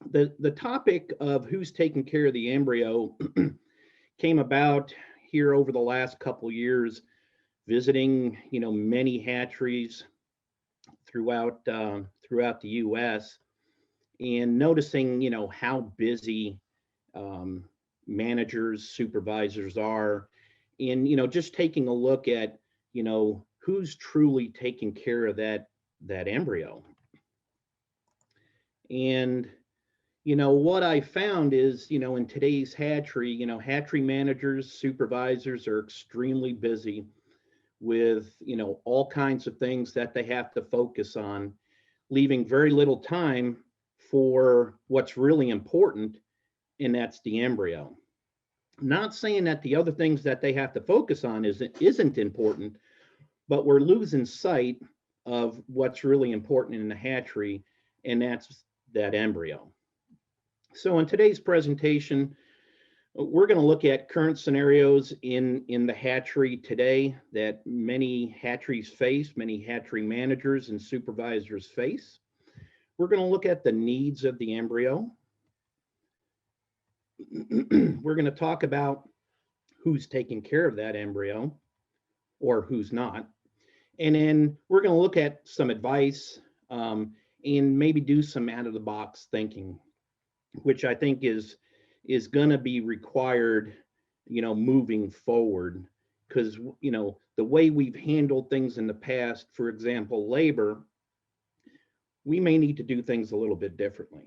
The topic of who's taking care of the embryo came about here over the last couple years, visiting many hatcheries throughout the U.S. and noticing how busy um, managers, supervisors are, and just taking a look at who's truly taking care of that embryo. And what I found is, in today's hatchery, hatchery managers, supervisors are extremely busy with, all kinds of things that they have to focus on, leaving very little time for what's really important, and that's the embryo. Not saying that the other things that they have to focus on isn't important, but we're losing sight of what's really important in the hatchery, and that's that embryo. So in today's presentation, we're going to look at current scenarios in the hatchery today that many hatcheries face, many hatchery managers and supervisors face. We're going to look at the needs of the embryo. We're going to talk about who's taking care of that embryo or who's not. And then we're going to look at some advice and maybe do some out of the box thinking, which I think is going to be required, moving forward, because, the way we've handled things in the past, for example, labor, we may need to do things a little bit differently.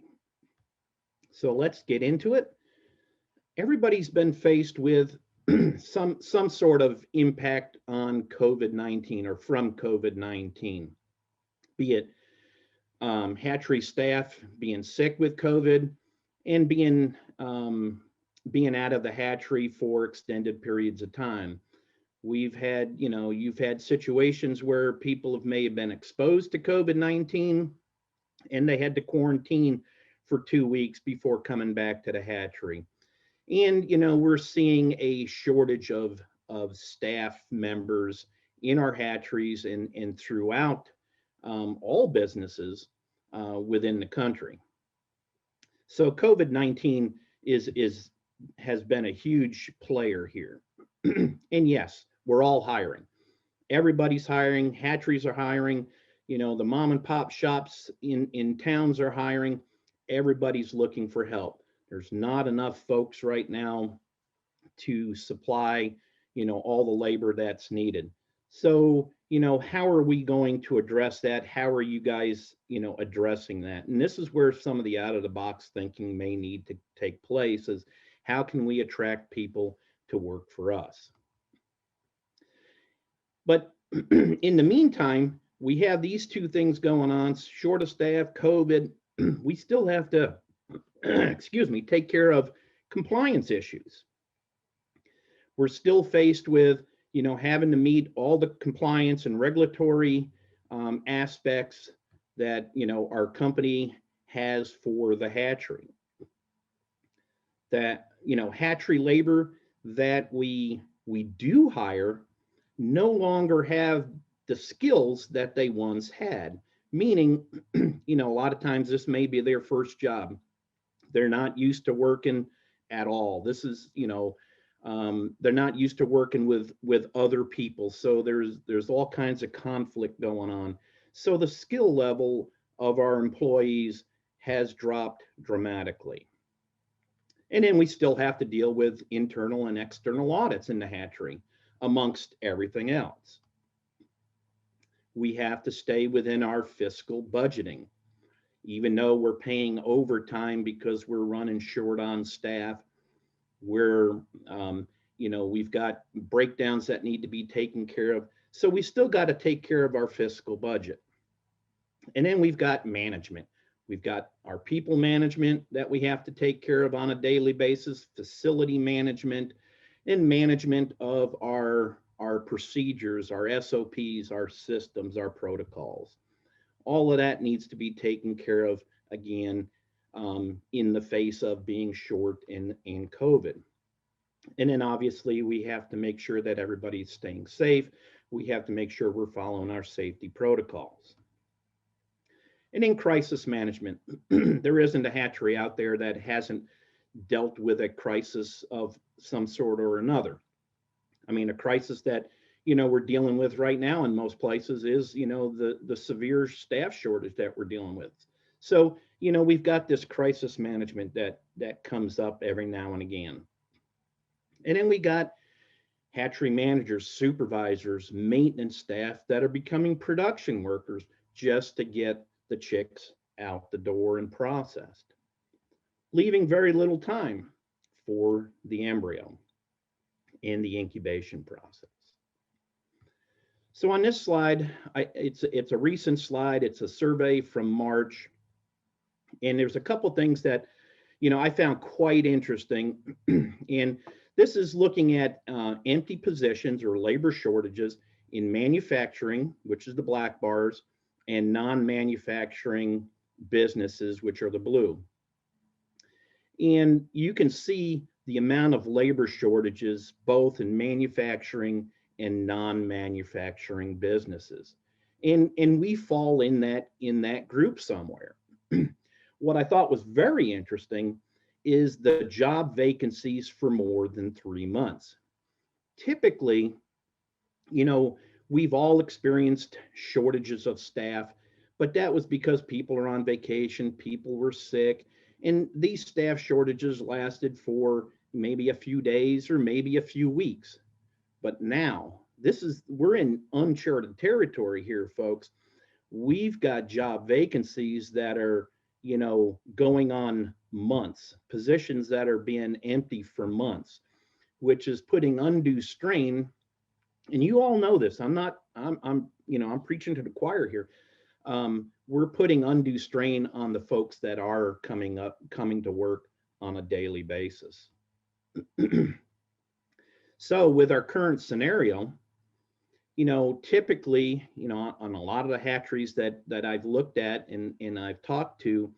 So let's get into it. Everybody's been faced with some sort of impact on COVID-19 or from COVID-19, be it hatchery staff being sick with COVID and being out of the hatchery for extended periods of time. We've had, you've had situations where people may have been exposed to COVID-19 and they had to quarantine for 2 weeks before coming back to the hatchery. And, we're seeing a shortage of staff members in our hatcheries and throughout all businesses within the country. So COVID-19 has been a huge player here. And yes, we're all hiring. Everybody's hiring. Hatcheries are hiring. The mom and pop shops in towns are hiring. Everybody's looking for help. There's not enough folks right now to supply, all the labor that's needed. So, how are we going to address that? How are you guys, addressing that? And this is where some of the out of the box thinking may need to take place, is how can we attract people to work for us? But in the meantime, we have these two things going on, short of staff, COVID. We still have to, excuse me, take care of compliance issues. We're still faced with, having to meet all the compliance and regulatory aspects that, our company has for the hatchery. That, hatchery labor that we do hire no longer have the skills that they once had, meaning, a lot of times this may be their first job. They're not used to working at all. This is, they're not used to working with other people. So there's all kinds of conflict going on. So the skill level of our employees has dropped dramatically. And then we still have to deal with internal and external audits in the hatchery, amongst everything else. We have to stay within our fiscal budgeting. Even though we're paying overtime because we're running short on staff, we're, we've got breakdowns that need to be taken care of. So we still got to take care of our fiscal budget. And then we've got management. We've got our people management that we have to take care of on a daily basis, facility management, and management of our procedures, our SOPs, our systems, our protocols. All of that needs to be taken care of, again, in the face of being short in COVID. And then obviously we have to make sure that everybody's staying safe. We have to make sure we're following our safety protocols. And in crisis management, there isn't a hatchery out there that hasn't dealt with a crisis of some sort or another. I mean, a crisis that, we're dealing with right now in most places is, the severe staff shortage that we're dealing with. So, we've got this crisis management that comes up every now and again. And then we got hatchery managers, supervisors, maintenance staff that are becoming production workers just to get the chicks out the door and processed, leaving very little time for the embryo and the incubation process. So on this slide, it's a recent slide. It's a survey from March. And there's a couple things that, I found quite interesting. And this is looking at empty positions or labor shortages in manufacturing, which is the black bars, and non-manufacturing businesses, which are the blue. And you can see the amount of labor shortages both in manufacturing and non-manufacturing businesses. And we fall in that group somewhere. What I thought was very interesting is the job vacancies for more than 3 months. Typically, we've all experienced shortages of staff, but that was because people are on vacation, people were sick, and these staff shortages lasted for maybe a few days or maybe a few weeks. But now, we're in uncharted territory here, folks. We've got job vacancies that are, going on months, positions that are being empty for months, which is putting undue strain. And you all know this. I'm preaching to the choir here. We're putting undue strain on the folks that are coming to work on a daily basis. So with our current scenario, typically, on a lot of the hatcheries that I've looked at and I've talked to,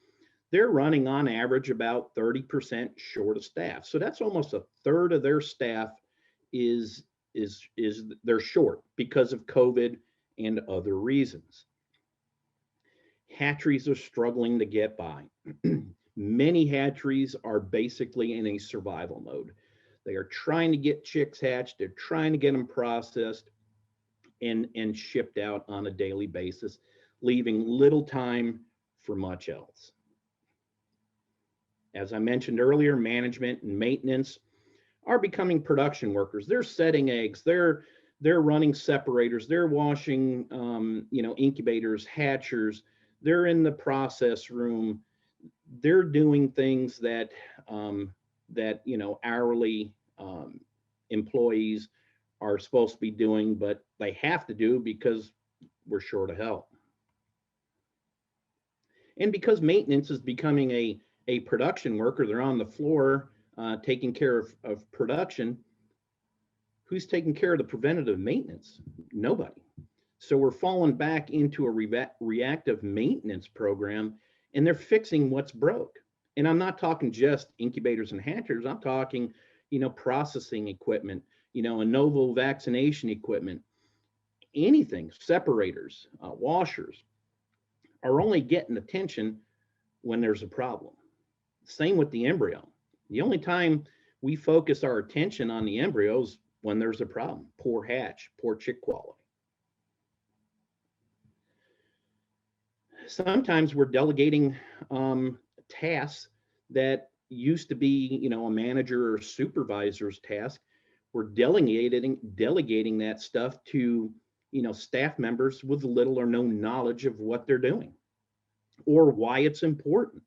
they're running on average about 30% short of staff. So that's almost a third of their staff is they're short because of COVID and other reasons. Hatcheries are struggling to get by. Many hatcheries are basically in a survival mode. They are trying to get chicks hatched. They're trying to get them processed and shipped out on a daily basis, leaving little time for much else. As I mentioned earlier, management and maintenance are becoming production workers. They're setting eggs. They're running separators. They're washing, incubators, hatchers. They're in the process room. They're doing things that hourly employees are supposed to be doing, but they have to do because we're short of help. And because maintenance is becoming a production worker, they're on the floor taking care of production. Who's taking care of the preventative maintenance? Nobody. So we're falling back into a reactive maintenance program, and they're fixing what's broke. And I'm not talking just incubators and hatchers. I'm talking, processing equipment, novel vaccination equipment, anything, separators, washers are only getting attention when there's a problem. Same with the embryo. The only time we focus our attention on the embryos when there's a problem, poor hatch, poor chick quality. Sometimes we're delegating tasks that used to be, a manager or supervisor's task. We're delegating that stuff to, staff members with little or no knowledge of what they're doing or why it's important.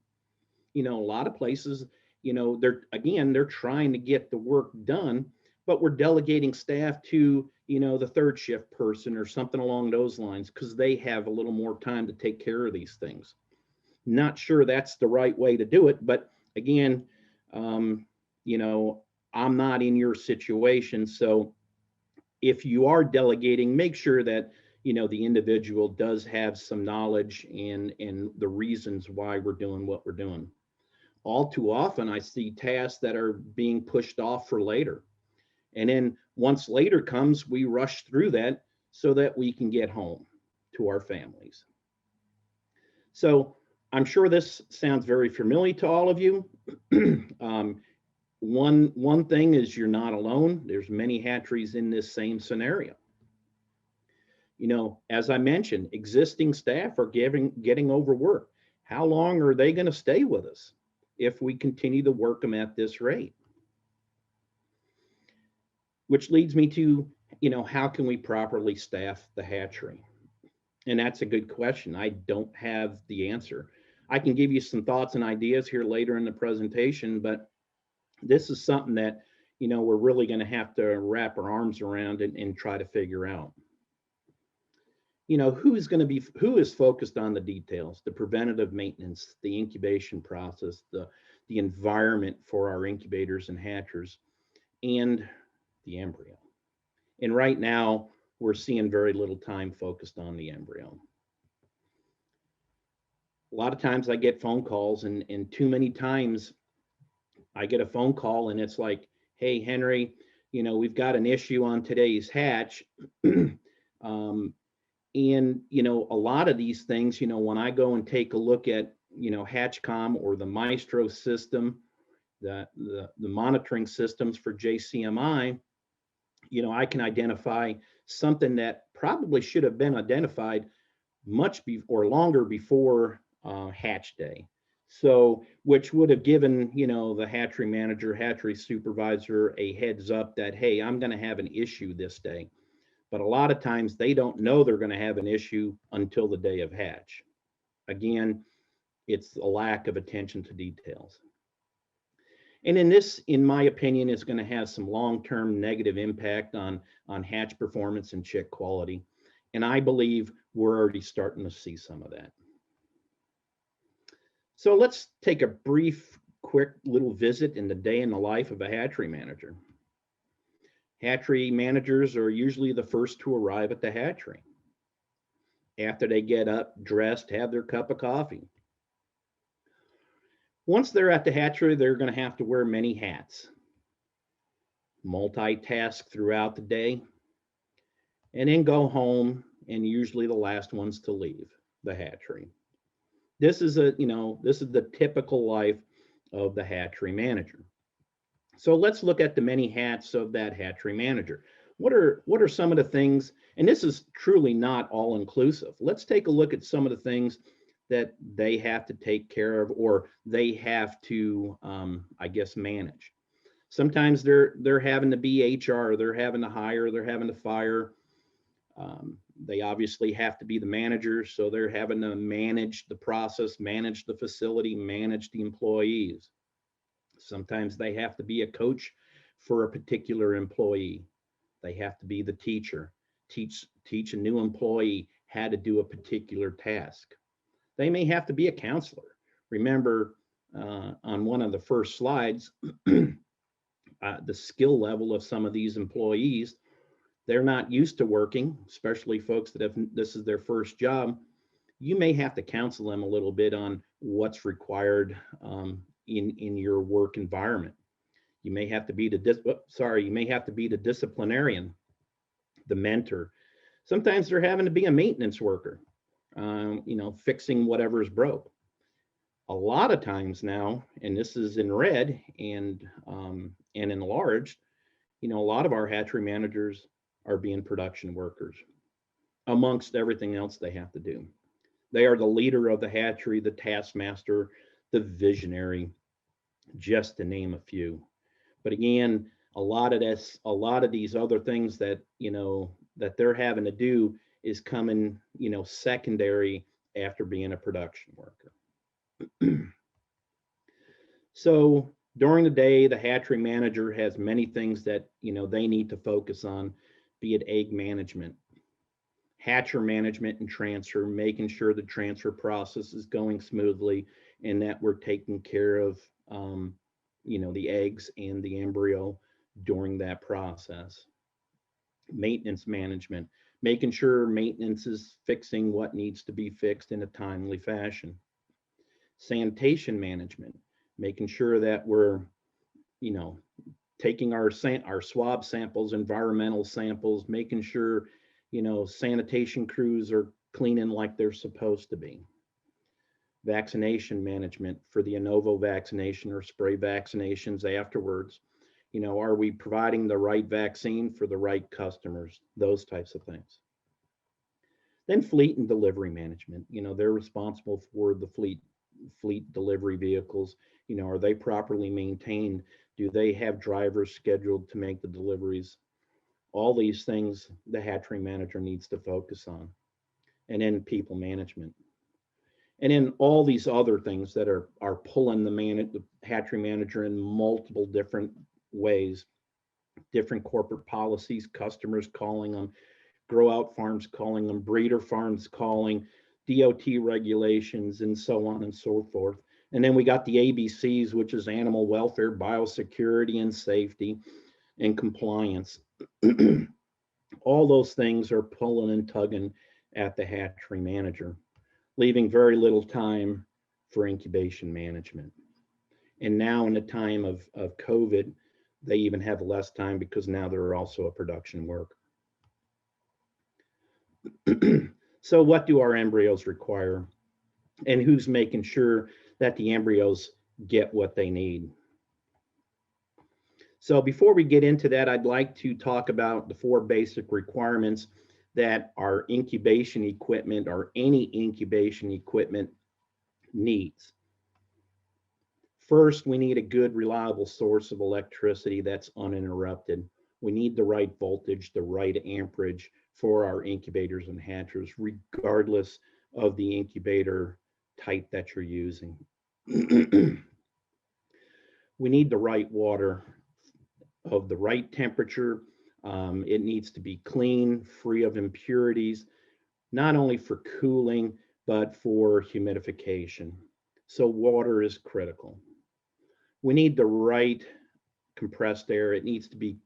A lot of places, they're trying to get the work done, but we're delegating staff to, the third shift person or something along those lines because they have a little more time to take care of these things. Not sure that's the right way to do it, but again, I'm not in your situation. So if you are delegating, make sure that, the individual does have some knowledge and the reasons why we're doing what we're doing. All too often, I see tasks that are being pushed off for later. And then once later comes, we rush through that so that we can get home to our families. So I'm sure this sounds very familiar to all of you. One thing is you're not alone. There's many hatcheries in this same scenario. You know, as I mentioned, existing staff are getting overworked. How long are they going to stay with us if we continue to work them at this rate? Which leads me to, you know, how can we properly staff the hatchery? And that's a good question. I don't have the answer. I can give you some thoughts and ideas here later in the presentation, but this is something that, you know, we're really going to have to wrap our arms around and try to figure out. You know, who is focused on the details, the preventative maintenance, the incubation process, the environment for our incubators and hatchers, and the embryo. And right now, we're seeing very little time focused on the embryo. A lot of times I get phone calls, and too many times I get a phone call and it's like, hey, Henry, you know, we've got an issue on today's hatch. And, you know, a lot of these things, you know, when I go and take a look at, you know, Hatchcom or the Maestro system, the monitoring systems for JCMI, you know, I can identify something that probably should have been identified much or longer before hatch day. So, which would have given, you know, the hatchery manager, hatchery supervisor a heads up that, hey, I'm going to have an issue this day. But a lot of times they don't know they're going to have an issue until the day of hatch. Again, it's a lack of attention to details. And in this, in my opinion, is going to have some long-term negative impact on hatch performance and chick quality. And I believe we're already starting to see some of that. So let's take a brief, quick little visit in the day in the life of a hatchery manager. Hatchery managers are usually the first to arrive at the hatchery. After they get up, dressed, have their cup of coffee. Once they're at the hatchery, they're going to have to wear many hats, multitask throughout the day, and then go home, and usually the last ones to leave the hatchery. This is the typical life of the hatchery manager. So let's look at the many hats of that hatchery manager. What are some of the things, and this is truly not all inclusive. Let's take a look at some of the things that they have to take care of, or they have to, I guess, manage. Sometimes they're having to be HR, they're having to hire, they're having to fire. They obviously have to be the manager, so they're having to manage the process, manage the facility, manage the employees. Sometimes they have to be a coach for a particular employee. They have to be the teacher, teach a new employee how to do a particular task. They may have to be a counselor. Remember, on one of the first slides, the skill level of some of these employees, they're not used to working, especially folks that have this is their first job. You may have to counsel them a little bit on what's required in your work environment. You may have to be the disciplinarian, the mentor. Sometimes they're having to be a maintenance worker, you know, fixing whatever's broke. A lot of times now, and this is in red and enlarged, you know, a lot of our hatchery managers are being production workers amongst everything else they have to do. They are the leader of the hatchery, the taskmaster, the visionary, just to name a few. But again, a lot of these other things that, you know, that they're having to do is coming, you know, secondary after being a production worker. So during the day, the hatchery manager has many things that, you know, they need to focus on, be it egg management, hatcher management and transfer, making sure the transfer process is going smoothly and that we're taking care of, you know, the eggs and the embryo during that process. Maintenance management, making sure maintenance is fixing what needs to be fixed in a timely fashion. Sanitation management, making sure that we're, you know, taking our swab samples, environmental samples, making sure, you know, sanitation crews are cleaning like they're supposed to be. vaccination management for the novo vaccination or spray vaccinations afterwards. You know, are we providing the right vaccine for the right customers? Those types of things. Then fleet and delivery management. You know, they're responsible for the fleet delivery vehicles. You know, are they properly maintained? Do they have drivers scheduled to make the deliveries? All these things the hatchery manager needs to focus on. And then people management. And then all these other things that are pulling the hatchery manager in multiple different ways, different corporate policies, customers calling them, grow out farms calling them, breeder farms calling, DOT regulations, and so on and so forth. And then we got the ABCs, which is animal welfare, biosecurity, and safety, and compliance. All those things are pulling and tugging at the hatchery manager, leaving very little time for incubation management. And now in the time of COVID, they even have less time because now they're also a production worker. So what do our embryos require? And who's making sure that the embryos get what they need? So before we get into that, I'd like to talk about the 4 basic requirements that our incubation equipment or any incubation equipment needs. First, we need a good, reliable source of electricity that's uninterrupted. We need the right voltage, the right amperage for our incubators and hatcheries, regardless of the incubator type that you're using. We need the right water of the right temperature. It needs to be clean, free of impurities, not only for cooling, but for humidification. So water is critical. We need the right compressed air. It needs to be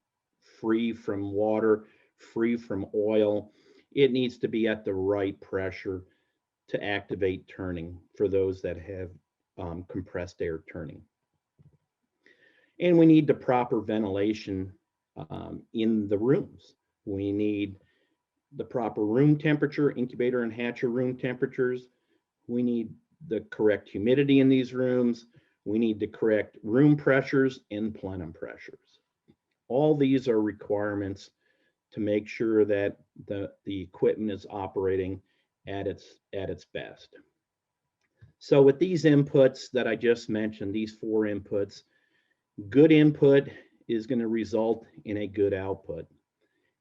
free from water, free from oil. It needs to be at the right pressure to activate turning for those that have compressed air turning. And we need the proper ventilation in the rooms. We need the proper room temperature, incubator and hatcher room temperatures. We need the correct humidity in these rooms. We need the correct room pressures and plenum pressures. All these are requirements to make sure that the equipment is operating at its best. So with these inputs that I just mentioned, these 4 inputs, good input is going to result in a good output.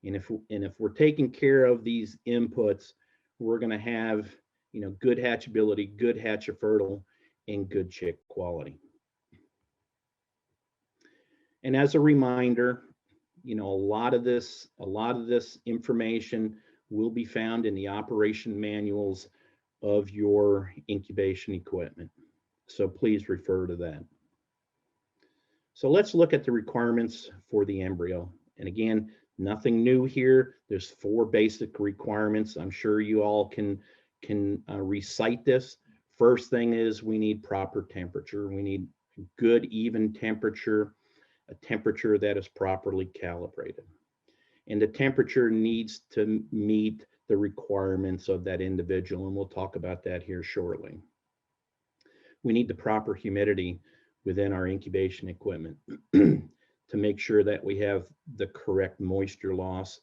And if we're taking care of these inputs, we're going to have, you know, good hatchability, good hatch fertile, and good chick quality. And as a reminder, you know, a lot of this information will be found in the operation manuals of your incubation equipment. So please refer to that. So let's look at the requirements for the embryo. And again, nothing new here. There's 4 basic requirements. I'm sure you all can recite this. First thing is we need proper temperature. We need good, even temperature, a temperature that is properly calibrated. And the temperature needs to meet the requirements of that individual, and we'll talk about that here shortly. We need the proper humidity within our incubation equipment to make sure that we have the correct moisture loss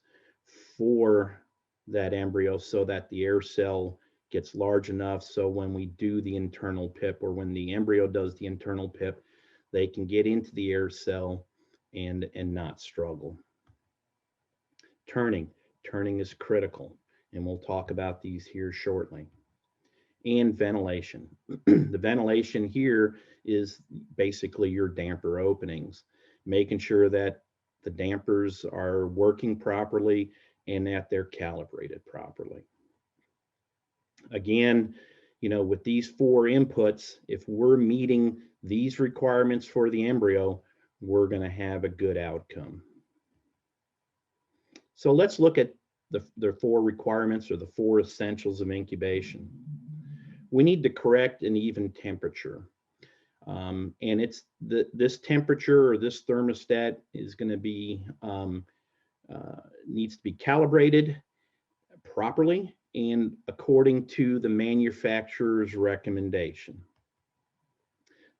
for that embryo so that the air cell gets large enough so when we do the internal pip, or when the embryo does the internal pip, they can get into the air cell and not struggle. Turning is critical, and we'll talk about these here shortly. And ventilation. The ventilation here is basically your damper openings, making sure that the dampers are working properly and that they're calibrated properly. Again, you know, with these 4 inputs, if we're meeting these requirements for the embryo, we're going to have a good outcome. So let's look at the 4 requirements, or the 4 essentials of incubation. We need the correct and even temperature. And it's this temperature, or this thermostat, is going to be needs to be calibrated properly and according to the manufacturer's recommendation.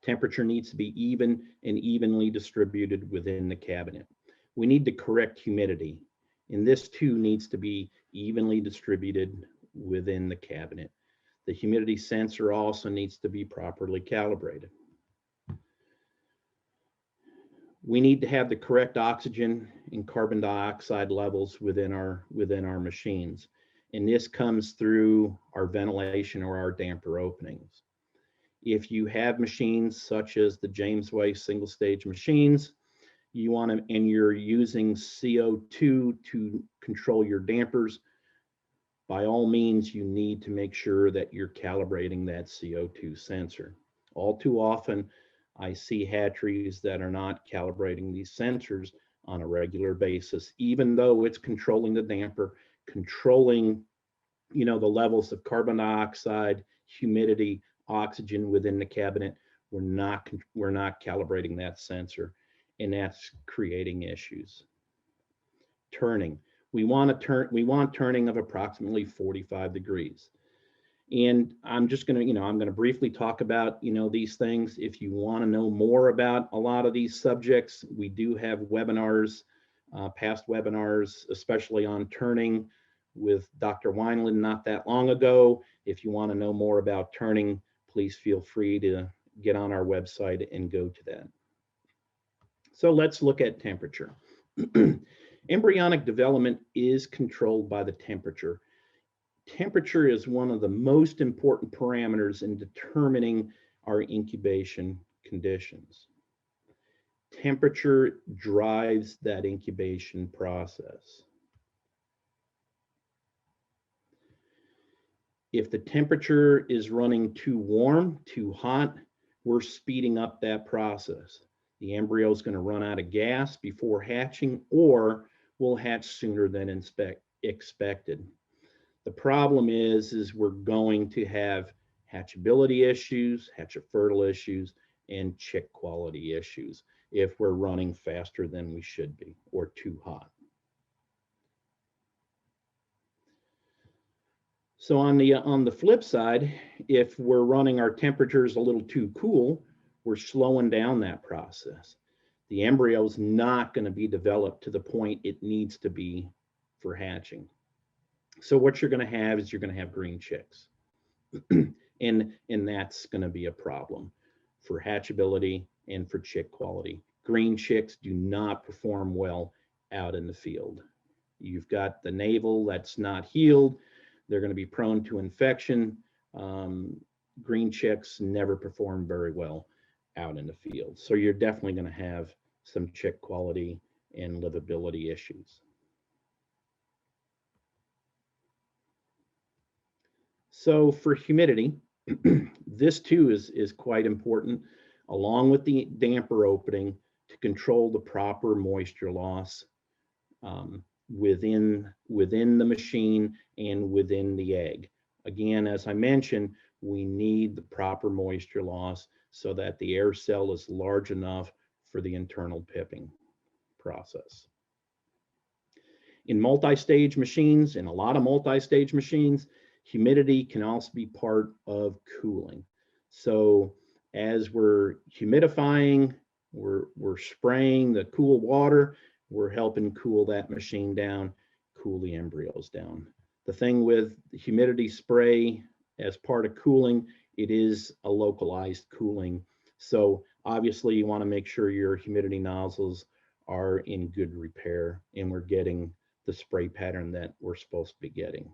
Temperature needs to be even and evenly distributed within the cabinet. We need to correct humidity, and this too needs to be evenly distributed within the cabinet. The humidity sensor also needs to be properly calibrated. We need to have the correct oxygen and carbon dioxide levels within our machines. And this comes through our ventilation or our damper openings. If you have machines such as the Jamesway single stage machines, you want to, and you're using CO2 to control your dampers, by all means, you need to make sure that you're calibrating that CO2 sensor. All too often, I see hatcheries that are not calibrating these sensors on a regular basis, even though it's controlling the damper, controlling, the levels of carbon dioxide, humidity, oxygen within the cabinet. We're not calibrating that sensor, and that's creating issues. Turning. We want turning of approximately 45 degrees. And I'm just going to, I'm going to briefly talk about, these things. If you want to know more about a lot of these subjects, we do have webinars, past webinars, especially on turning with Dr. Wineland not that long ago. If you want to know more about turning, please feel free to get on our website and go to that. So let's look at temperature. Embryonic development is controlled by the temperature. Temperature is one of the most important parameters in determining our incubation conditions. Temperature drives that incubation process. If the temperature is running too warm, too hot, we're speeding up that process. The embryo is going to run out of gas before hatching, or will hatch sooner than expected. The problem is we're going to have hatchability issues, hatch-fertile issues, and chick quality issues if we're running faster than we should be or too hot. So on the flip side, if we're running our temperatures a little too cool, we're slowing down that process. The embryo is not going to be developed to the point it needs to be for hatching. So what you're going to have is you're going to have green chicks. and that's going to be a problem for hatchability and for chick quality. Green chicks do not perform well out in the field. You've got the navel that's not healed. They're going to be prone to infection. Green chicks never perform very well out in the field. So you're definitely going to have some chick quality and livability issues. So for humidity, this too is quite important, along with the damper opening, to control the proper moisture loss within the machine and within the egg. Again, as I mentioned, we need the proper moisture loss so that the air cell is large enough for the internal pipping process. In multi-stage machines, in a lot of multi-stage machines, humidity can also be part of cooling. So as we're humidifying, we're spraying the cool water, we're helping cool that machine down, cool the embryos down. The thing with the humidity spray as part of cooling, it is a localized cooling. So obviously you want to make sure your humidity nozzles are in good repair and we're getting the spray pattern that we're supposed to be getting.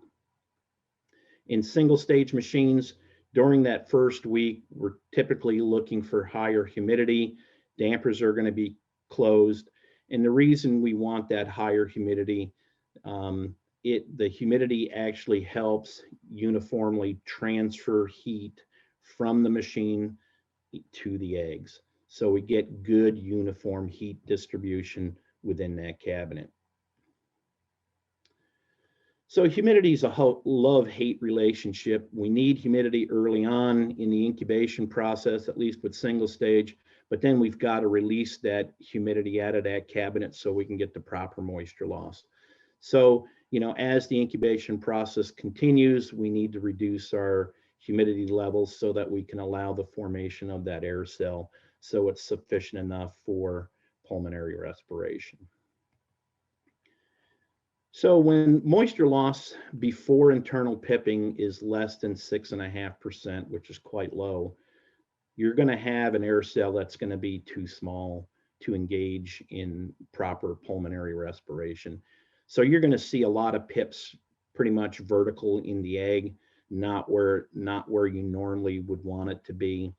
In single stage machines, during that first week, we're typically looking for higher humidity. Dampers are going to be closed. And the reason we want that higher humidity, the humidity actually helps uniformly transfer heat from the machine to the eggs. So we get good uniform heat distribution within that cabinet. So humidity is a love-hate relationship. We need humidity early on in the incubation process, at least with single stage, but then we've got to release that humidity out of that cabinet so we can get the proper moisture loss. So, as the incubation process continues, we need to reduce our humidity levels so that we can allow the formation of that air cell so it's sufficient enough for pulmonary respiration. So when moisture loss before internal pipping is less than 6.5%, which is quite low, you're going to have an air cell that's going to be too small to engage in proper pulmonary respiration. So you're going to see a lot of pips pretty much vertical in the egg, not where you normally would want it to be.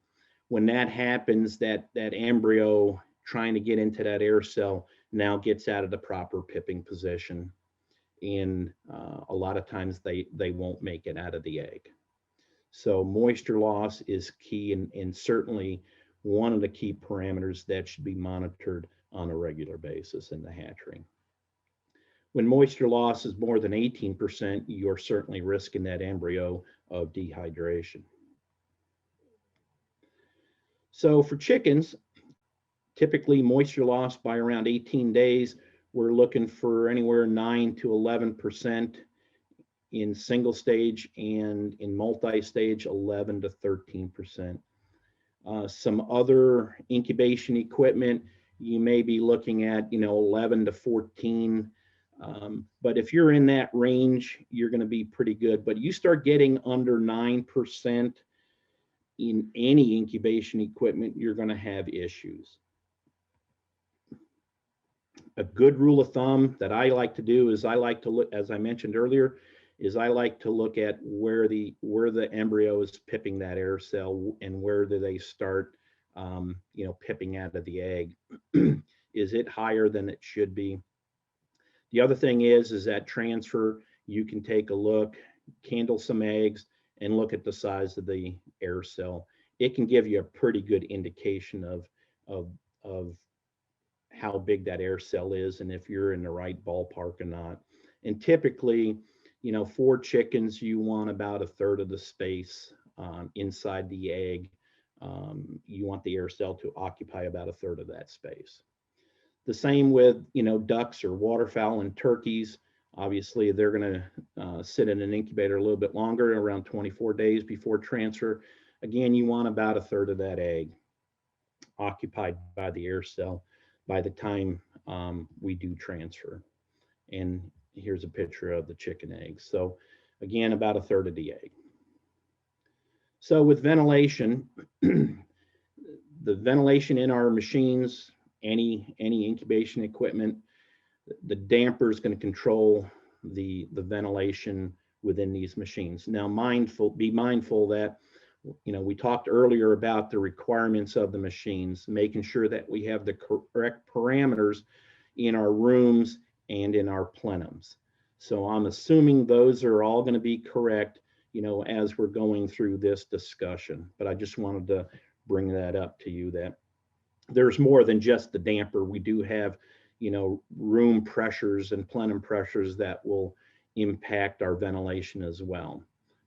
When that happens, that embryo trying to get into that air cell now gets out of the proper pipping position, and a lot of times they won't make it out of the egg. So moisture loss is key, and certainly one of the key parameters that should be monitored on a regular basis in the hatchery. When moisture loss is more than 18%, you're certainly risking that embryo of dehydration. So for chickens, typically moisture loss by around 18 days, we're looking for anywhere 9 to 11% in single stage, and in multi-stage 11 to 13%. Some other incubation equipment, you may be looking at 11 to 14. But if you're in that range, you're going to be pretty good. But you start getting under 9% in any incubation equipment, you're going to have issues. A good rule of thumb that I like to do is I like to look, as I mentioned earlier, is I like to look at where the embryo is pipping that air cell, and where do they start pipping out of the egg. Is it higher than it should be? The other thing is that transfer, you can take a look, candle some eggs, and look at the size of the air cell. It can give you a pretty good indication of how big that air cell is, and if you're in the right ballpark or not. And typically, for chickens, you want about 1/3 of the space inside the egg. You want the air cell to occupy about 1/3 of that space. The same with, ducks or waterfowl and turkeys. Obviously, they're going to sit in an incubator a little bit longer, around 24 days before transfer. Again, you want about 1/3 of that egg occupied by the air cell by the time we do transfer. And here's a picture of the chicken eggs. So again, about 1/3 of the egg. So with ventilation, the ventilation in our machines, any incubation equipment, the damper is going to control the ventilation within these machines. Now, be mindful that, we talked earlier about the requirements of the machines, making sure that we have the correct parameters in our rooms and in our plenums. So I'm assuming those are all going to be correct, as we're going through this discussion. But I just wanted to bring that up to you, that there's more than just the damper. We do have, room pressures and plenum pressures that will impact our ventilation as well.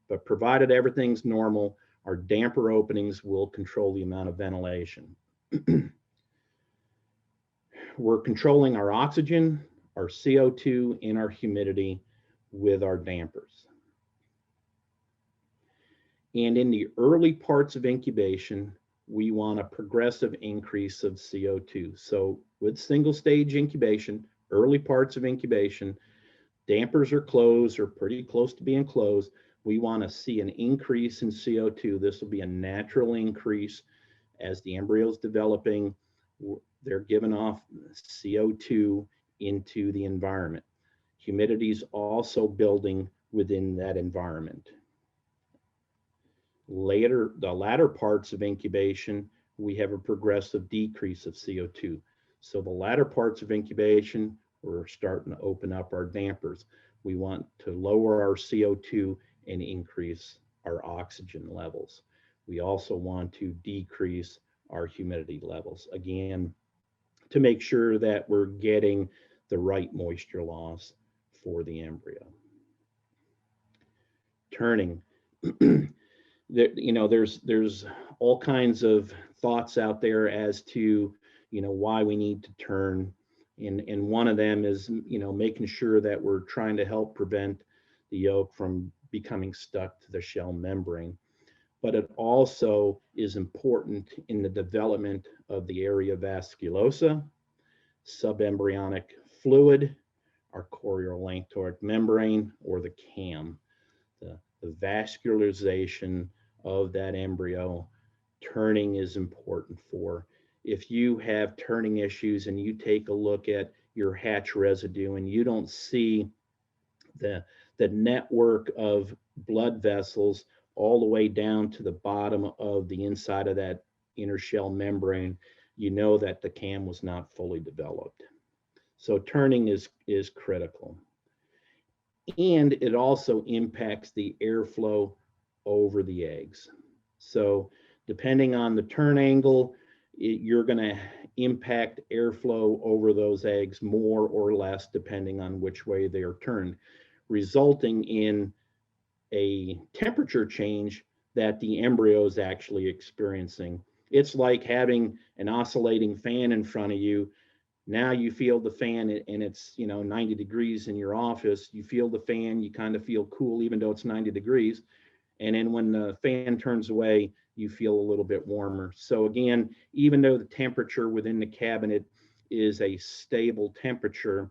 But provided everything's normal, our damper openings will control the amount of ventilation. We're controlling our oxygen, our CO2, and our humidity with our dampers. And in the early parts of incubation, we want a progressive increase of CO2. So with single stage incubation, early parts of incubation, dampers are closed or pretty close to being closed. We want to see an increase in CO2. This will be a natural increase as the embryo is developing. They're giving off CO2 into the environment. Humidity is also building within that environment. The latter parts of incubation, we have a progressive decrease of CO2. So the latter parts of incubation, we're starting to open up our dampers. We want to lower our CO2 and increase our oxygen levels. We also want to decrease our humidity levels, again, to make sure that we're getting the right moisture loss for the embryo. Turning. There's all kinds of thoughts out there as to, why we need to turn, And one of them is, making sure that we're trying to help prevent the yolk from becoming stuck to the shell membrane. But it also is important in the development of the area vasculosa, subembryonic fluid, our chorioallantoic membrane, or the CAM, the vascularization of that embryo. Turning is important for. If you have turning issues and you take a look at your hatch residue and you don't see the network of blood vessels all the way down to the bottom of the inside of that inner shell membrane, you know that the CAM was not fully developed. So turning is critical. And it also impacts the airflow over the eggs. So depending on the turn angle, you're going to impact airflow over those eggs more or less depending on which way they are turned, resulting in a temperature change that the embryo is actually experiencing. It's like having an oscillating fan in front of you. Now you feel the fan and it's 90 degrees in your office. You feel the fan, you kind of feel cool even though it's 90 degrees. And then when the fan turns away, you feel a little bit warmer. So again, even though the temperature within the cabinet is a stable temperature,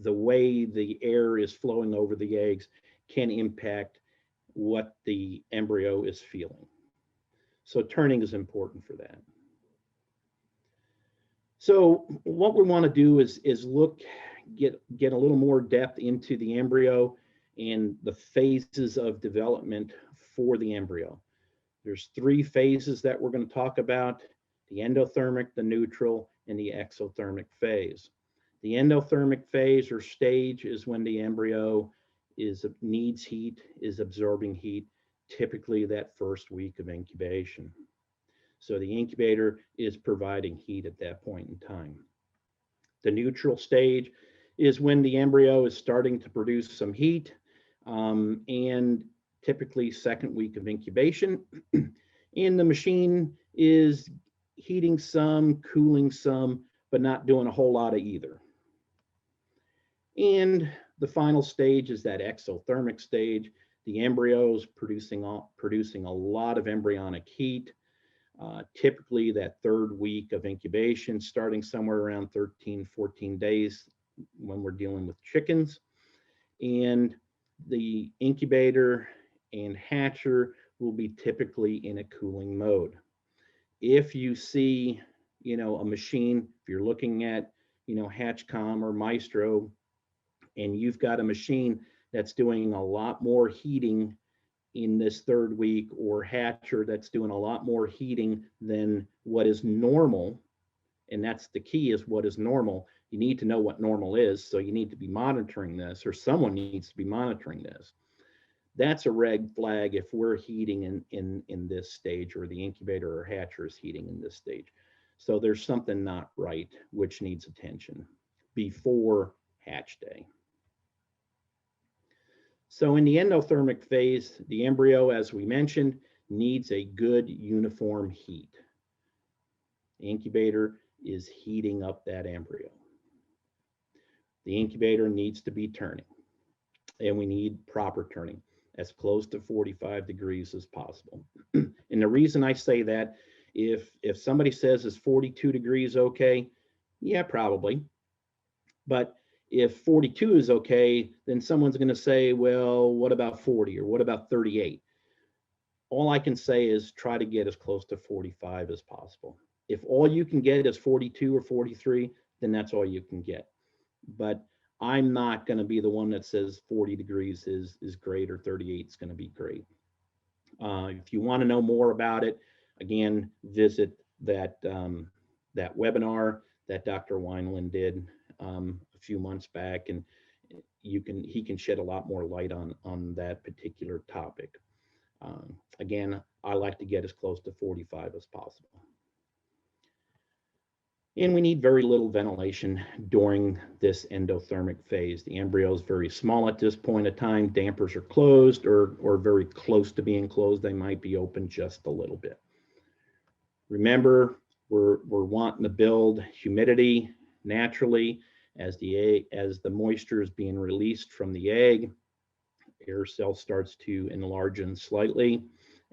the way the air is flowing over the eggs can impact what the embryo is feeling. So turning is important for that. So what we want to do is get a little more depth into the embryo and the phases of development for the embryo. There's 3 phases that we're going to talk about: the endothermic, the neutral, and the exothermic phase. The endothermic phase or stage is when the embryo needs heat, is absorbing heat, typically that first week of incubation. So the incubator is providing heat at that point in time. The neutral stage is when the embryo is starting to produce some heat, and typically second week of incubation. And the machine is heating some, cooling some, but not doing a whole lot of either. And the final stage is that exothermic stage. The embryo is producing a lot of embryonic heat. Typically that third week of incubation, starting somewhere around 13, 14 days when we're dealing with chickens. And the incubator and hatcher will be typically in a cooling mode. If you see, a machine, if you're looking at, Hatchcom or Maestro, and you've got a machine that's doing a lot more heating in this third week, or hatcher that's doing a lot more heating than what is normal, and that's the key, is what is normal. You need to know what normal is, so you need to be monitoring this, or someone needs to be monitoring this. That's a red flag if we're heating in this stage, or the incubator or hatcher is heating in this stage. So there's something not right, which needs attention before hatch day. So in the endothermic phase, the embryo, as we mentioned, needs a good uniform heat. The incubator is heating up that embryo. The incubator needs to be turning, and we need proper turning, as close to 45 degrees as possible. And the reason I say that, if somebody says is 42 degrees okay, yeah, probably. But if 42 is okay, then someone's going to say, well, what about 40, or what about 38? All I can say is try to get as close to 45 as possible. If all you can get is 42 or 43, then that's all you can get. But I'm not going to be the one that says 40 degrees is great, or 38 is going to be great. If you want to know more about it, again, visit that webinar that Dr. Wineland did a few months back, and he can shed a lot more light on that particular topic. Again, I like to get as close to 45 as possible. And we need very little ventilation during this endothermic phase. The embryo is very small at this point in time. Dampers are closed, or very close to being closed. They might be open just a little bit. Remember, we're wanting to build humidity naturally as the moisture is being released from the egg. Air cell starts to enlarge slightly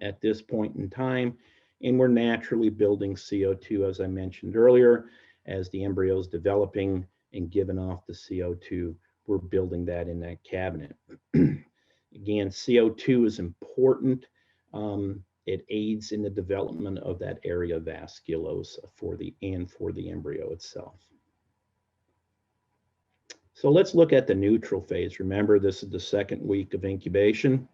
at this point in time, and we're naturally building CO2, as I mentioned earlier. As the embryo is developing and giving off the CO2, we're building that in that cabinet. Again, CO2 is important. It aids in the development of that area vasculosa for the embryo itself. So let's look at the neutral phase. Remember, this is the second week of incubation.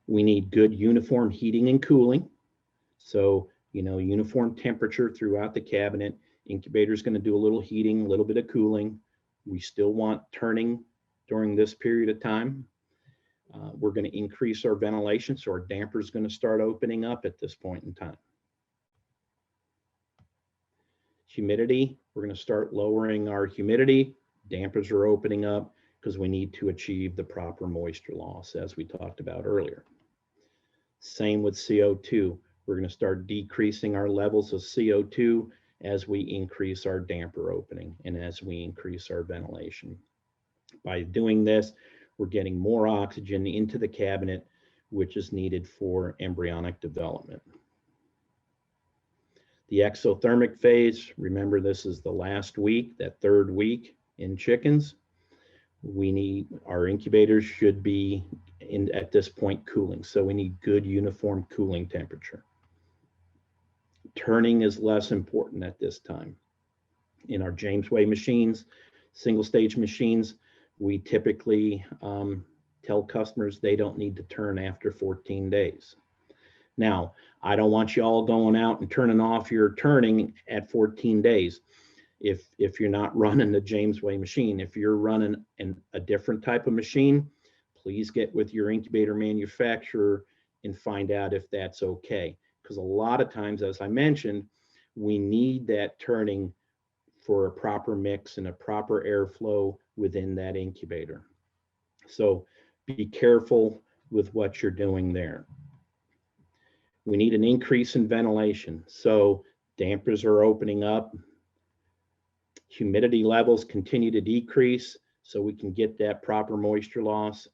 We need good uniform heating and cooling. So, uniform temperature throughout the cabinet. Incubator is going to do a little heating, a little bit of cooling. We still want turning during this period of time. We're going to increase our ventilation, so our damper is going to start opening up at this point in time. Humidity, we're going to start lowering our humidity. Dampers are opening up because we need to achieve the proper moisture loss, as we talked about earlier. Same with CO2. We're going to start decreasing our levels of CO2 as we increase our damper opening and as we increase our ventilation. By doing this, we're getting more oxygen into the cabinet, which is needed for embryonic development. The exothermic phase, remember this is the last week, that third week in chickens. Our incubators should be at this point cooling, so we need good uniform cooling temperature. Turning is less important at this time. In our Jamesway machines, single stage machines, we typically tell customers they don't need to turn after 14 days. Now, I don't want you all going out and turning off your turning at 14 days. If you're not running the Jamesway machine, if you're running a different type of machine, please get with your incubator manufacturer and find out if that's okay. Because a lot of times, as I mentioned, we need that turning for a proper mix and a proper airflow within that incubator. So be careful with what you're doing there. We need an increase in ventilation. So dampers are opening up. Humidity levels continue to decrease so we can get that proper moisture loss.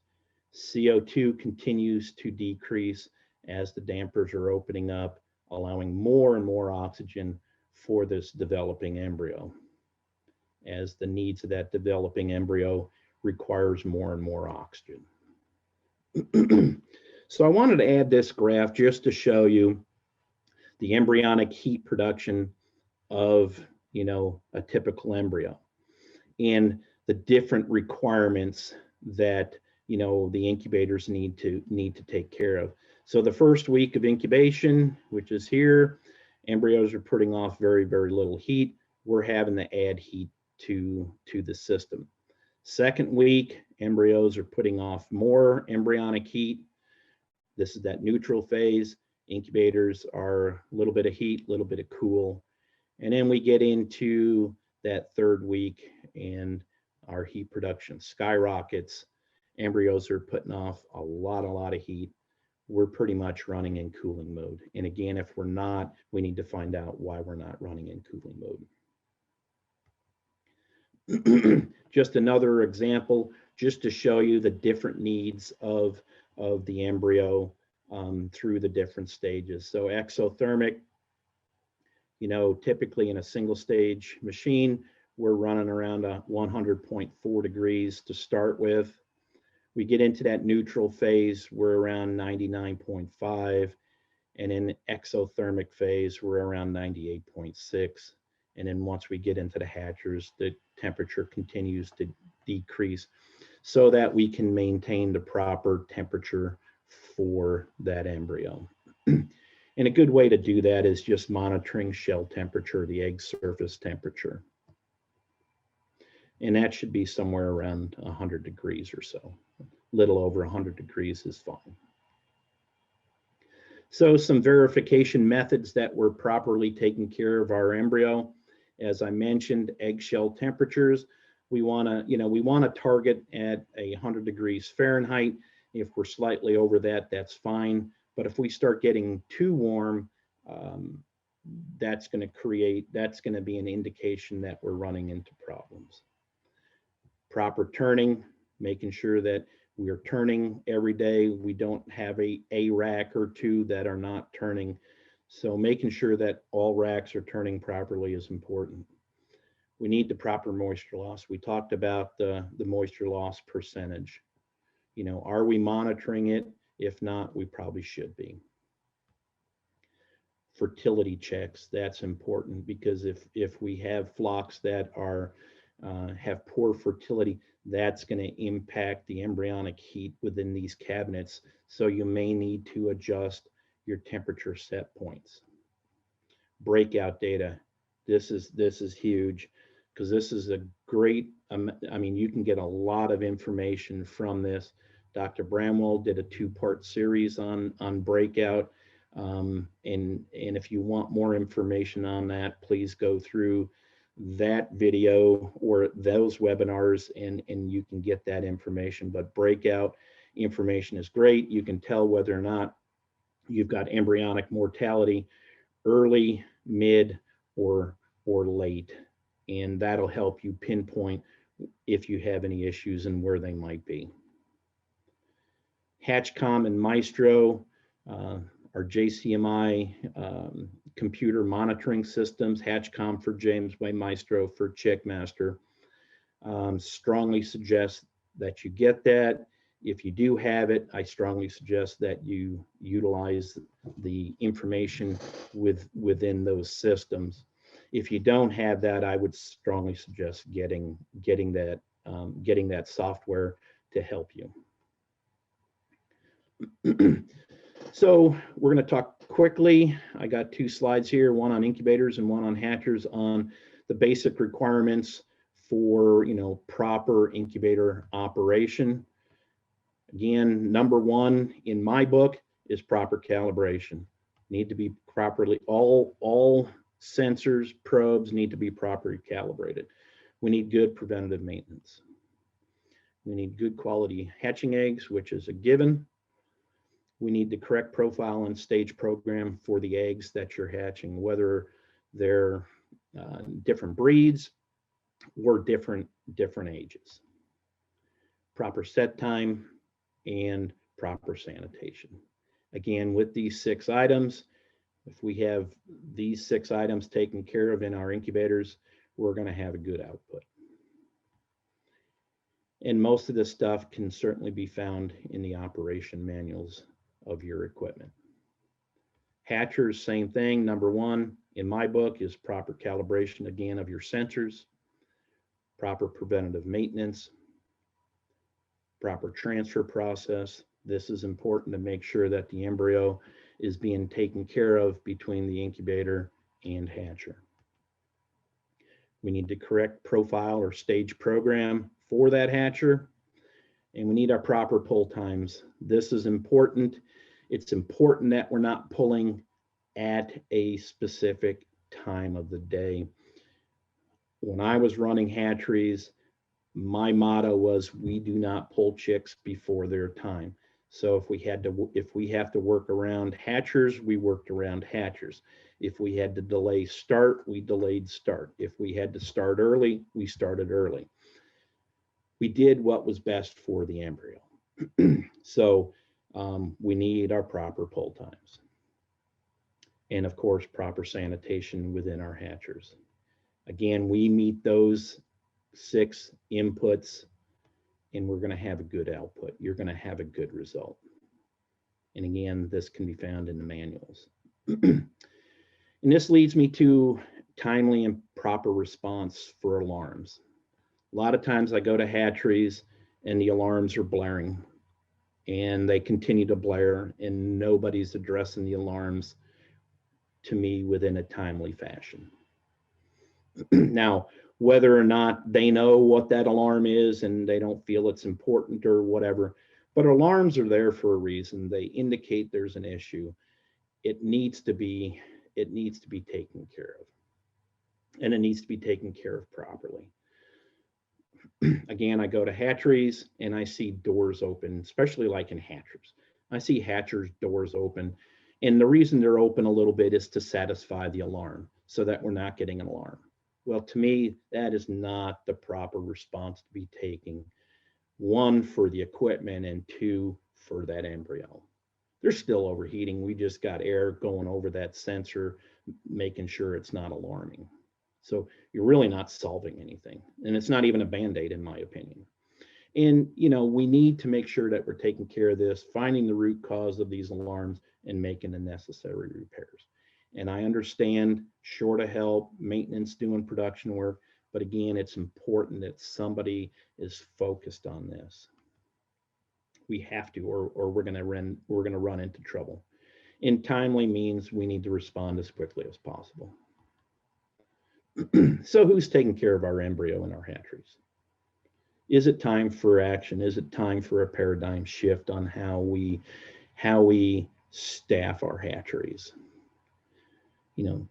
CO2 continues to decrease as the dampers are opening up, allowing more and more oxygen for this developing embryo, as the needs of that developing embryo requires more and more oxygen. So I wanted to add this graph just to show you the embryonic heat production of, a typical embryo and the different requirements that, the incubators need to take care of. So the first week of incubation, which is here, embryos are putting off very, very little heat. We're having to add heat to the system. Second week, embryos are putting off more embryonic heat. This is that neutral phase. Incubators are a little bit of heat, a little bit of cool. And then we get into that third week and our heat production skyrockets. Embryos are putting off a lot of heat. We're pretty much running in cooling mode. And again, if we're not, we need to find out why we're not running in cooling mode. Just another example, just to show you the different needs of the embryo through the different stages. So exothermic, typically in a single stage machine, we're running around 100.4 degrees to start with. We get into that neutral phase, we're around 99.5. And in exothermic phase, we're around 98.6. And then once we get into the hatchers, the temperature continues to decrease so that we can maintain the proper temperature for that embryo. And a good way to do that is just monitoring shell temperature, the egg surface temperature. And that should be somewhere around 100 degrees or so. A little over 100 degrees is fine. So some verification methods that we're properly taking care of our embryo. As I mentioned, eggshell temperatures. We want to target at 100 degrees Fahrenheit. If we're slightly over that, that's fine. But if we start getting too warm, that's going to be an indication that we're running into problems. Proper turning, making sure that we are turning every day. We don't have a rack or two that are not turning. So making sure that all racks are turning properly is important. We need the proper moisture loss. We talked about the moisture loss percentage. You know, are we monitoring it? If not, we probably should be. Fertility checks, that's important, because if we have flocks that are have poor fertility, that's going to impact the embryonic heat within these cabinets. So you may need to adjust your temperature set points. Breakout data, this is huge, because this is a great, I mean, you can get a lot of information from this. Dr. Bramwell did a 2-part series on breakout. And if you want more information on that, please go through that video or those webinars, and you can get that information. But breakout information is great. You can tell whether or not you've got embryonic mortality early, mid, or late, and that'll help you pinpoint if you have any issues and where they might be. Hatchcom and Maestro are JCMI computer monitoring systems. Hatchcom for Jamesway, Maestro for Chickmaster. Strongly suggest that you get that. If you do have it, I strongly suggest that you utilize the information within those systems. If you don't have that, I would strongly suggest getting that software to help you. So we're going to talk quickly. I got 2 slides here, one on incubators and one on hatchers, on the basic requirements for, you know, proper incubator operation. Again, number 1 in my book is proper calibration. Need to be properly, all sensors, probes need to be properly calibrated. We need good preventative maintenance. We need good quality hatching eggs, which is a given. We need the correct profile and stage program for the eggs that you're hatching, whether they're different breeds or different ages. Proper set time and proper sanitation. Again, with these 6 items, if we have these 6 items taken care of in our incubators, we're going to have a good output. And most of this stuff can certainly be found in the operation manuals of your equipment. Hatchers, same thing. Number 1 in my book is proper calibration, again, of your sensors, proper preventative maintenance, proper transfer process. This is important to make sure that the embryo is being taken care of between the incubator and hatcher. We need the correct profile or stage program for that hatcher, and we need our proper pull times. This is important. It's important that we're not pulling at a specific time of the day. When I was running hatcheries, my motto was, we do not pull chicks before their time. So if we have to work around hatchers, we worked around hatchers. If we had to delay start, we delayed start. If we had to start early, we started early. We did what was best for the embryo. So we need our proper pull times. And of course, proper sanitation within our hatchers. Again, we meet those 6 inputs, and we're going to have a good output. You're going to have a good result. And again, this can be found in the manuals. And this leads me to timely and proper response for alarms. A lot of times I go to hatcheries and the alarms are blaring, and they continue to blare, and nobody's addressing the alarms to me within a timely fashion. Now, whether or not they know what that alarm is and they don't feel it's important or whatever, but alarms are there for a reason. They indicate there's an issue. It needs to be taken care of, and it needs to be taken care of properly. Again, I go to hatcheries and I see doors open, especially like in hatchers. I see hatchers doors open, And the reason they're open a little bit is to satisfy the alarm so that we're not getting an alarm. Well, to me, that is not the proper response to be taking. One, for the equipment, and two, for that embryo. They're still overheating. We just got air going over that sensor, making sure it's not alarming. So you're really not solving anything. And it's not even a Band-Aid, in my opinion. And, we need to make sure that we're taking care of this, finding the root cause of these alarms and making the necessary repairs. And I understand short of help, maintenance doing production work, but again, it's important that somebody is focused on this. We have to, or we're going to run into trouble. And timely means we need to respond as quickly as possible. So who's taking care of our embryo in our hatcheries? Is it time for action? Is it time for a paradigm shift on how we staff our hatcheries?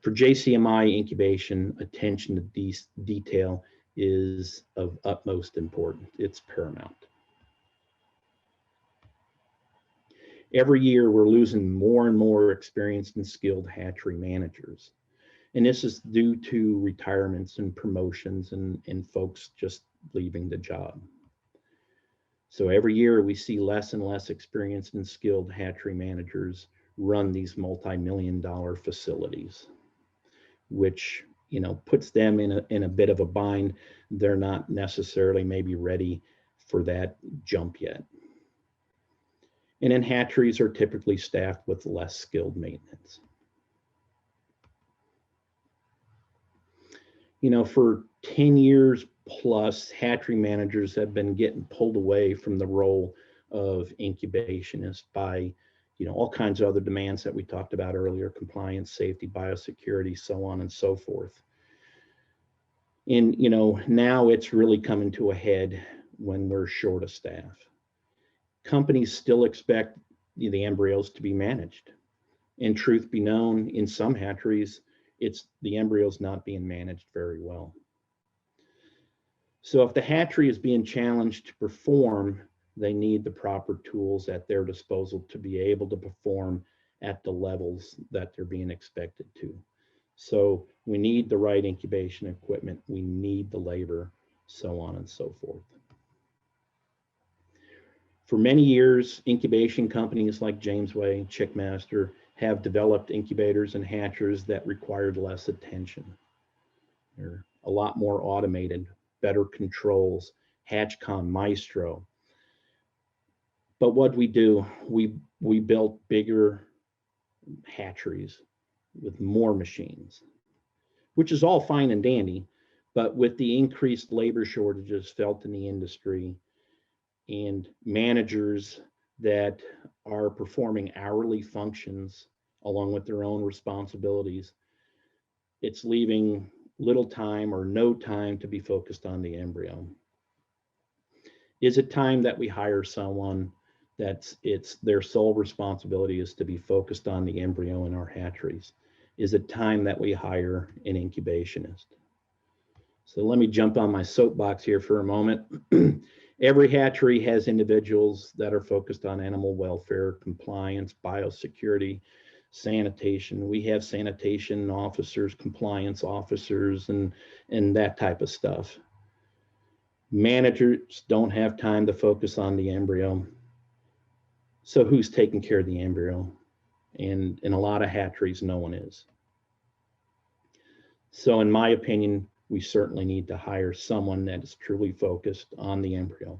For JCMI incubation, attention to detail is of utmost importance. It's paramount. Every year, we're losing more and more experienced and skilled hatchery managers. And this is due to retirements and promotions and folks just leaving the job. So every year we see less and less experienced and skilled hatchery managers run these multi-million-dollar facilities, which puts them in a bit of a bind. They're not necessarily maybe ready for that jump yet. And then hatcheries are typically staffed with less skilled maintenance. For 10 years plus, hatchery managers have been getting pulled away from the role of incubationist by, all kinds of other demands that we talked about earlier: compliance, safety, biosecurity, so on and so forth. And, now it's really coming to a head when we're short of staff. Companies still expect the embryos to be managed. And truth be known, in some hatcheries, the embryos not being managed very well. So if the hatchery is being challenged to perform, they need the proper tools at their disposal to be able to perform at the levels that they're being expected to. So we need the right incubation equipment, we need the labor, so on and so forth. For many years, incubation companies like Jamesway, Chickmaster have developed incubators and hatcheries that required less attention. They're a lot more automated, better controls, HatchCom, Maestro. But what we do, we built bigger hatcheries with more machines, which is all fine and dandy, but with the increased labor shortages felt in the industry and managers that are performing hourly functions along with their own responsibilities, it's leaving little time or no time to be focused on the embryo. Is it time that we hire someone it's their sole responsibility is to be focused on the embryo in our hatcheries? Is it time that we hire an incubationist? So let me jump on my soapbox here for a moment. Every hatchery has individuals that are focused on animal welfare, compliance, biosecurity, sanitation. We have sanitation officers, compliance officers, and that type of stuff. Managers don't have time to focus on the embryo. So who's taking care of the embryo? And in a lot of hatcheries, no one is. So in my opinion, we certainly need to hire someone that is truly focused on the embryo,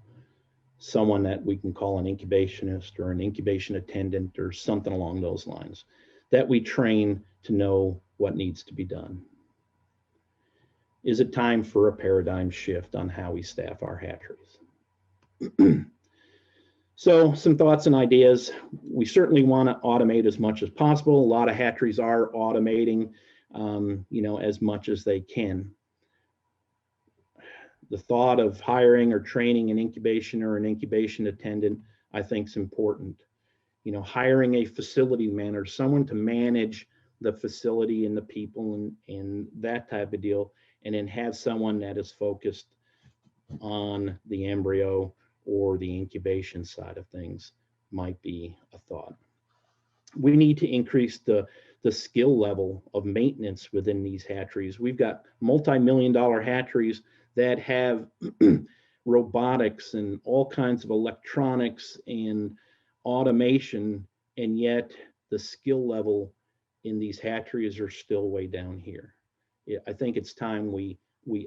someone that we can call an incubationist or an incubation attendant or something along those lines, that we train to know what needs to be done. Is it time for a paradigm shift on how we staff our hatcheries? So some thoughts and ideas. We certainly want to automate as much as possible. A lot of hatcheries are automating, as much as they can. The thought of hiring or training an incubation or an incubation attendant, I think, is important. Hiring a facility manager, someone to manage the facility and the people and that type of deal, and then have someone that is focused on the embryo or the incubation side of things might be a thought. We need to increase the skill level of maintenance within these hatcheries. We've got multi-million-dollar hatcheries that have robotics and all kinds of electronics and automation, and yet the skill level in these hatcheries are still way down here. I think it's time we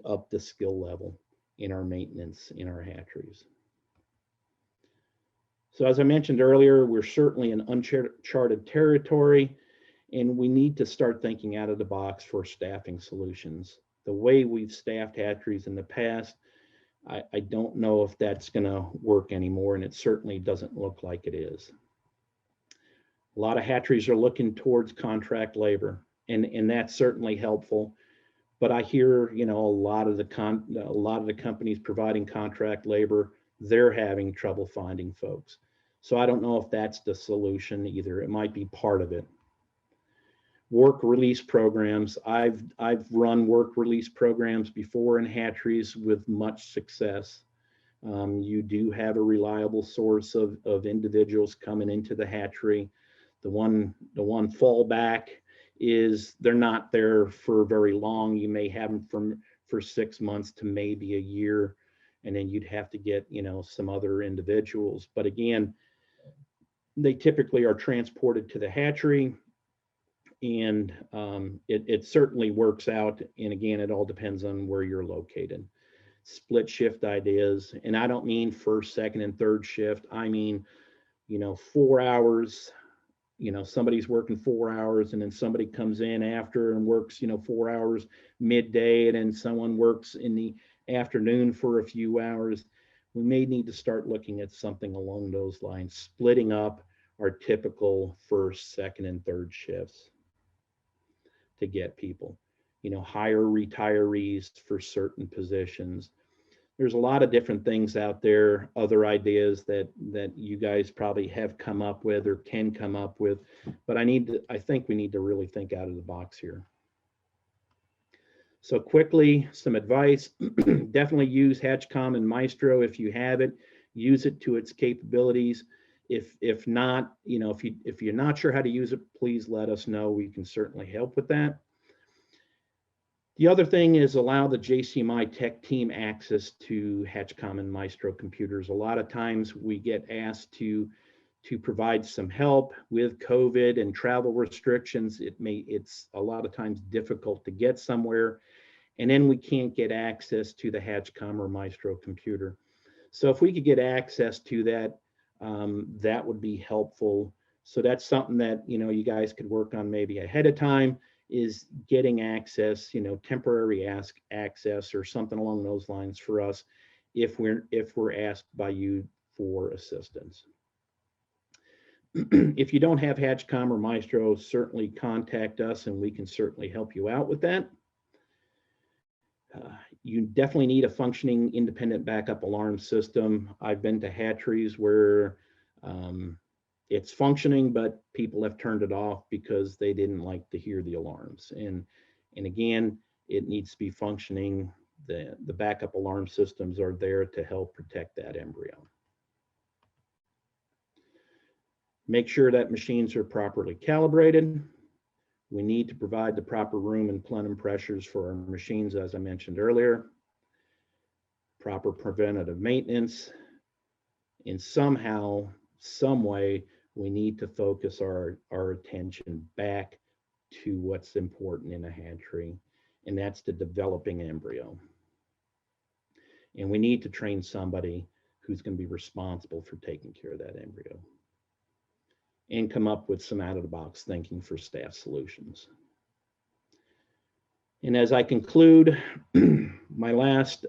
up the skill level in our maintenance in our hatcheries. So as I mentioned earlier, we're certainly in uncharted territory, and we need to start thinking out of the box for staffing solutions. The way we've staffed hatcheries in the past, I don't know if that's going to work anymore, and it certainly doesn't look like it is. A lot of hatcheries are looking towards contract labor, and that's certainly helpful. But I hear, you know, a lot of the companies providing contract labor, they're having trouble finding folks. So I don't know if that's the solution either. It might be part of it. Work release programs. I've run work release programs before in hatcheries with much success. You do have a reliable source of individuals coming into the hatchery. The one fallback is they're not there for very long. You may have them for 6 months to maybe a year, and then you'd have to get, you know, some other individuals. But again, they typically are transported to the hatchery, and it certainly works out. And again, it all depends on where you're located. Split shift ideas, and I don't mean first, second, and third shift. I mean, you know, 4 hours. You know, somebody's working 4 hours, and then somebody comes in after and works, you know, 4 hours midday, and then someone works in the afternoon for a few hours. We may need to start looking at something along those lines, splitting up our typical first, second, and third shifts to get people, you know, hire retirees for certain positions. There's a lot of different things out there, other ideas that you guys probably have come up with or can come up with, but I think we need to really think out of the box here. So quickly, some advice. Definitely use HatchCom and Maestro if you have it. Use it to its capabilities. If not, you know, if you're not sure how to use it, please let us know. We can certainly help with that. The other thing is allow the JCMI tech team access to HatchCom and Maestro computers. A lot of times we get asked to provide some help with COVID and travel restrictions. It's a lot of times difficult to get somewhere, and then we can't get access to the HatchCom or Maestro computer. So if we could get access to that, that would be helpful. So that's something that, you know, you guys could work on maybe ahead of time, is getting access, you know, temporary access or something along those lines for us if we're asked by you for assistance. If you don't have HatchCom or Maestro, certainly contact us and we can certainly help you out with that. You definitely need a functioning independent backup alarm system. I've been to hatcheries where it's functioning, but people have turned it off because they didn't like to hear the alarms. And again, it needs to be functioning. The backup alarm systems are there to help protect that embryo. Make sure that machines are properly calibrated. We need to provide the proper room and plenum pressures for our machines, as I mentioned earlier. Proper preventative maintenance. And somehow, some way, we need to focus our attention back to what's important in a hatchery, and that's the developing embryo. And we need to train somebody who's going to be responsible for taking care of that embryo, and come up with some out-of-the-box thinking for staff solutions. And as I conclude, my last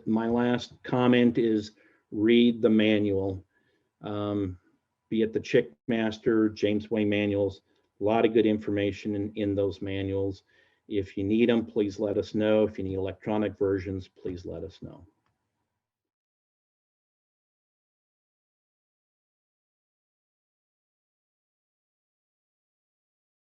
comment is read the manual. Be it the Chickmaster, Jamesway manuals, a lot of good information in those manuals. If you need them, please let us know. If you need electronic versions, please let us know.